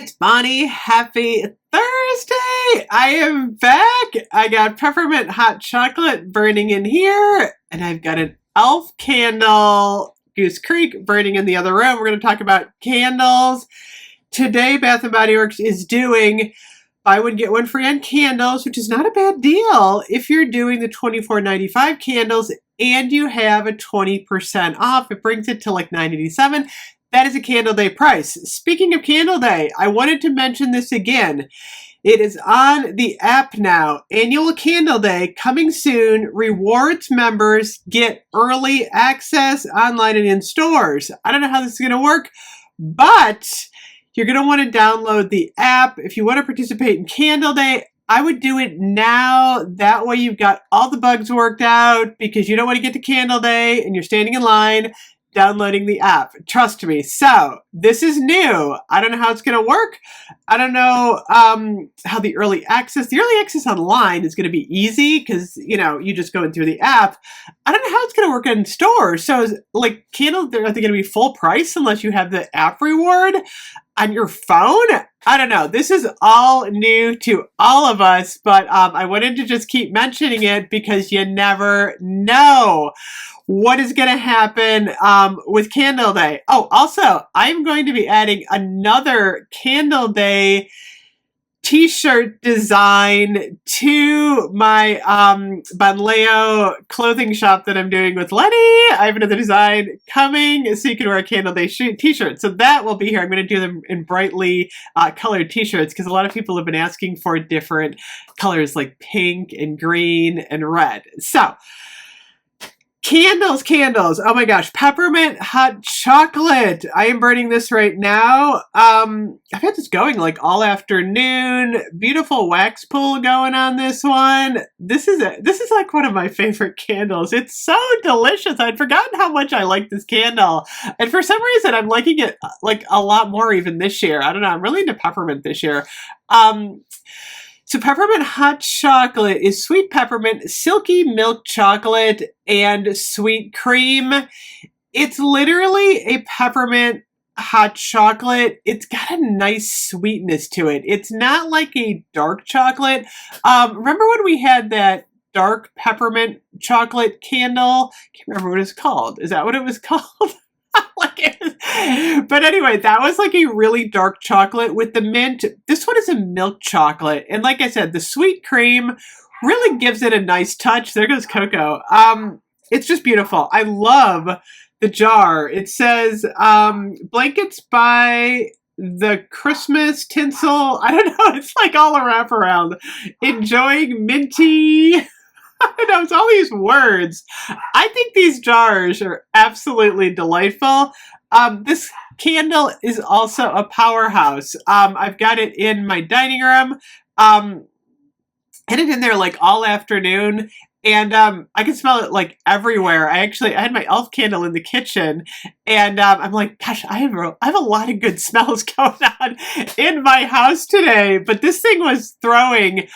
it's Bonnie. Happy Thursday! I am back. I got peppermint hot chocolate burning in here, and I've got an elf candle, Goose Creek, burning in the other room. We're going to talk about candles. Today, Bath & Body Works is doing buy one, get one free on candles, which is not a bad deal if you're doing the $24.95 candles and you have a 20% off. It brings it to like $9.87. That is a Candle Day price. Speaking of Candle Day, I wanted to mention this again. It is on the app now. Annual Candle Day coming soon. Rewards members get early access online and in stores. I don't know how this is going to work, but you're going to want to download the app. If you want to participate in Candle Day, I would do it now. That way you've got all the bugs worked out because you don't want to get to Candle Day and you're standing in line downloading the app. Trust me. So this is new. I don't know how it's going to work. I don't know how the early access online is going to be easy because, you just go in through the app. I don't know how it's going to work in stores. So like candles, are they going to be full price unless you have the app reward on your phone? I don't know. This is all new to all of us, but I wanted to just keep mentioning it because you never know what is going to happen with Candle Day. Oh, also, I'm going to be adding another Candle Day t-shirt design to my Bonleo clothing shop that I'm doing with Lenny. I have another design coming so you can wear a Candle Day t-shirt. So that will be here. I'm going to do them in brightly colored t-shirts because a lot of people have been asking for different colors like pink and green and red. So candles. Oh my gosh. Peppermint hot chocolate. I am burning this right now. I've had this going like all afternoon. Beautiful wax pool going on this one. This is like one of my favorite candles. It's so delicious. I'd forgotten how much I like this candle. And for some reason, I'm liking it like a lot more even this year. I don't know. I'm really into peppermint this year. So peppermint hot chocolate is sweet peppermint, silky milk chocolate, and sweet cream. It's literally a peppermint hot chocolate. It's got a nice sweetness to it. It's not like a dark chocolate. Remember when we had that dark peppermint chocolate candle? I can't remember what it's called. Is that what it was called? But anyway, that was like a really dark chocolate with the mint. This one is a milk chocolate. And like I said, the sweet cream really gives it a nice touch. There goes Coco. It's just beautiful. I love the jar. It says blankets by the Christmas tinsel. I don't know. It's like all a wraparound. Enjoying minty. I know, it's all these words. I think these jars are absolutely delightful. This candle is also a powerhouse. I've got it in my dining room. Had it in there like all afternoon. And I can smell it like everywhere. I had my elf candle in the kitchen. And I'm like, gosh, I have a lot of good smells going on in my house today. But this thing was throwing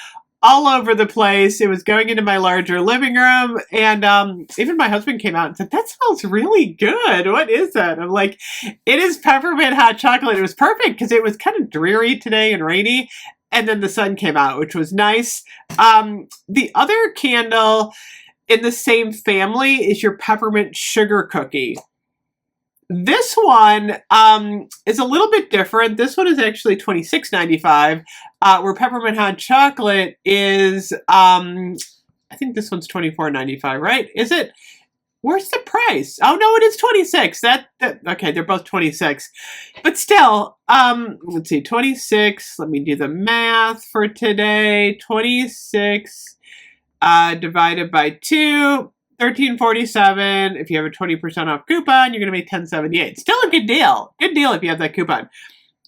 all over the place. It was going into my larger living room. And even my husband came out and said, that smells really good. What is that? I'm like, it is peppermint hot chocolate. It was perfect because it was kind of dreary today and rainy. And then the sun came out, which was nice. The other candle in the same family is your peppermint sugar cookie. This one is a little bit different. This one is actually $26.95, where peppermint hot chocolate is, I think this one's $24.95, right? Is it? Where's the price? Oh, no, it is $26. Okay, they're both $26. But still, let's see, 26. Let me do the math for today. 26 divided by 2. $13.47. If you have a 20% off coupon, you're going to make $10.78. Still a good deal. Good deal if you have that coupon.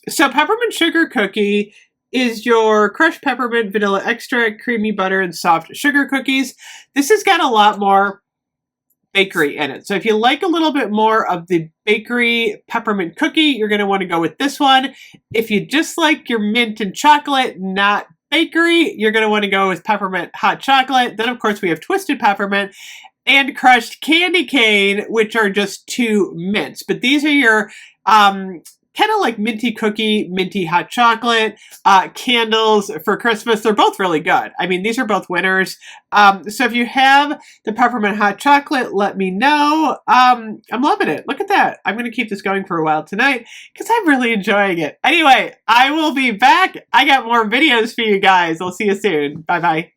So peppermint sugar cookie is your crushed peppermint, vanilla extract, creamy butter, and soft sugar cookies. This has got a lot more bakery in it. So if you like a little bit more of the bakery peppermint cookie, you're going to want to go with this one. If you just like your mint and chocolate, not bakery, you're going to want to go with peppermint hot chocolate. Then, of course, we have twisted peppermint and crushed candy cane, which are just 2 mints. But these are your kind of like minty cookie, minty hot chocolate, candles for Christmas. They're both really good. I mean, these are both winners. So if you have the peppermint hot chocolate, let me know. I'm loving it. Look at that. I'm going to keep this going for a while tonight because I'm really enjoying it. Anyway, I will be back. I got more videos for you guys. I'll see you soon. Bye-bye.